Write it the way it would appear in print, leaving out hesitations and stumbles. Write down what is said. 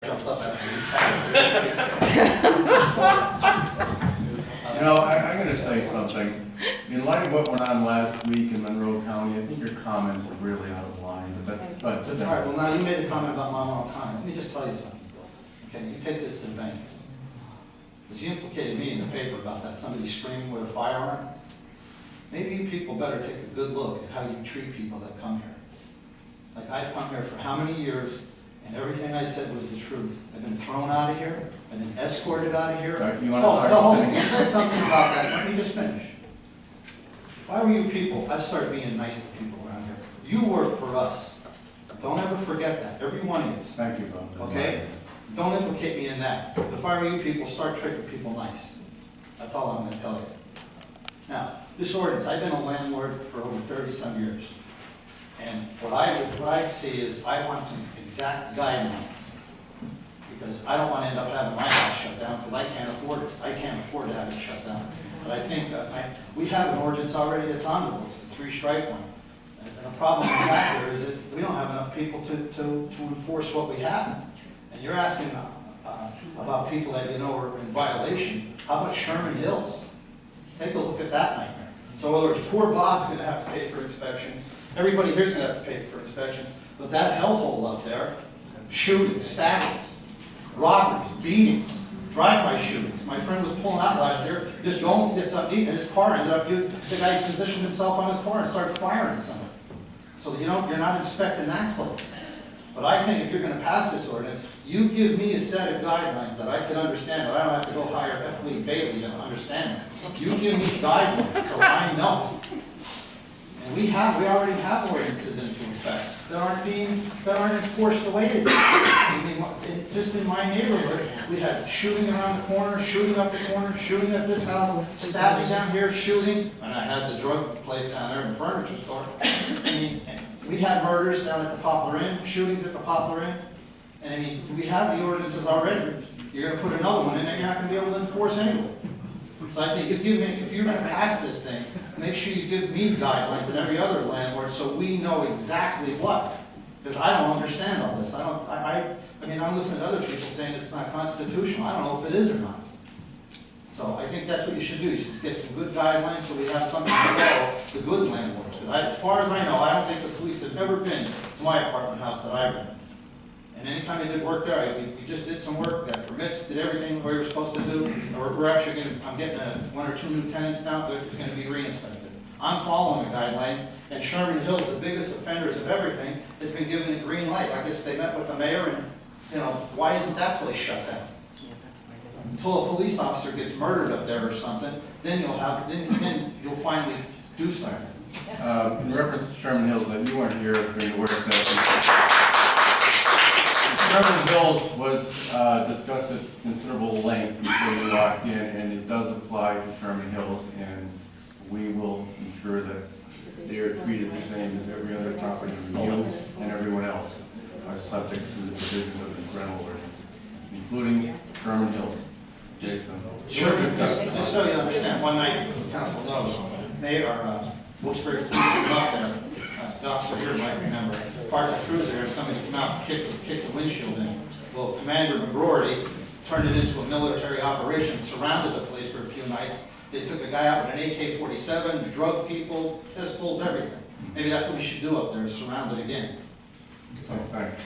jumps up at You know, I'm going to say something. In light of what went on last week in Monroe County, I think your comments are really out of line, but that's, but sit All right, down. well, now you made a comment about Monroe County. Let me just tell you something, Bill. Okay, you take this to the bank. Because you implicated me in the paper about that, somebody screaming with a firearm. Maybe you people better take a good look at how you treat people that come here. Like, I've come here for how many years, and everything I said was the truth. I've been thrown out of here, I've been escorted out of here. Right, you wanna Oh, start no, hold on, finish? you said something about that, let me just finish. If I were you people, I'd start being nice to people around here. You work for us. Don't ever forget that, every one of you. Thank you, Bob. Okay? Don't implicate me in that. If I were you people, start treating people nice. That's all I'm gonna tell you. Now, this ordinance, I've been a landlord for over 30-some years. And what I see is I want some exact guidelines. Because I don't want to end up having my house shut down because I can't afford it. I can't afford to have it shut down. But I think that we have an ordinance already that's on the books, the 3-strike one. And the problem we have here is that we don't have enough people to enforce what we have. And you're asking about people that you know are in violation. How about Sherman Hills? Take a look at that nightmare. So in other words, poor Bob's going to have to pay for inspections. Everybody here's going to have to pay for inspections. But that hellhole up there, shootings, stabbings, robberies, beatings, drive-by shootings. My friend was pulling out last year, just going to get something to eat, and his car ended up, the guy positioned himself on his car and started firing at somebody. So you're not inspecting that place. But I think if you're going to pass this ordinance, you give me a set of guidelines that I can understand, but I don't have to go hire F. Lee Bailey to understand that. You give me guidelines so I know. And we already have ordinances into effect that aren't enforced the way it is. I mean, just in my neighborhood, we had shooting around the corner, shooting up the corner, shooting at this house, stabbing down here, shooting, and I had the drug place down there in the furniture store. I mean, we had murders down at the Poplar Inn, shootings at the Poplar Inn, and I mean, we have the ordinances already. You're going to put another one in that you're not going to be able to enforce anyway. So I think if you're going to pass this thing, make sure you give me guidelines and every other landlord so we know exactly what. Because I don't understand all this. I mean, I'm listening to other people saying it's not constitutional. I don't know if it is or not. So I think that's what you should do. You should get some good guidelines so we have something to follow the good landlords. Because as far as I know, I don't think the police have ever been to my apartment house that I rent. And anytime they did work there, we just did some work, got permits, did everything we were supposed to do. We're actually I'm getting 1 or 2 new tenants now, but it's going to be re-inspected. I'm following the guidelines, and Sherman Hills, the biggest offenders of everything, has been given a green light. I guess they met with the mayor, and why isn't that place shut down? Until a police officer gets murdered up there or something, then you'll finally do something. In reference to Sherman Hills, that you weren't here during the work session. Sherman Hills was discussed at considerable length before you walked in, and it does apply to Sherman Hills, and we will ensure that they are treated the same as every other property review, and everyone else are subject to the provisions of the rental ordinance, including Sherman Hills. Jason. Sure, just so you understand, one night, the council knows, they are, Wilkes Barre police were up there, the officer here might remember, parked the cruiser and somebody came out and kicked the windshield in. Well, Commander McGroarty turned it into a military operation, surrounded the place for a few nights. They took a guy out with an AK-47, drug people, pistols, everything. Maybe that's what we should do up there, is surround it again. Oh, thanks.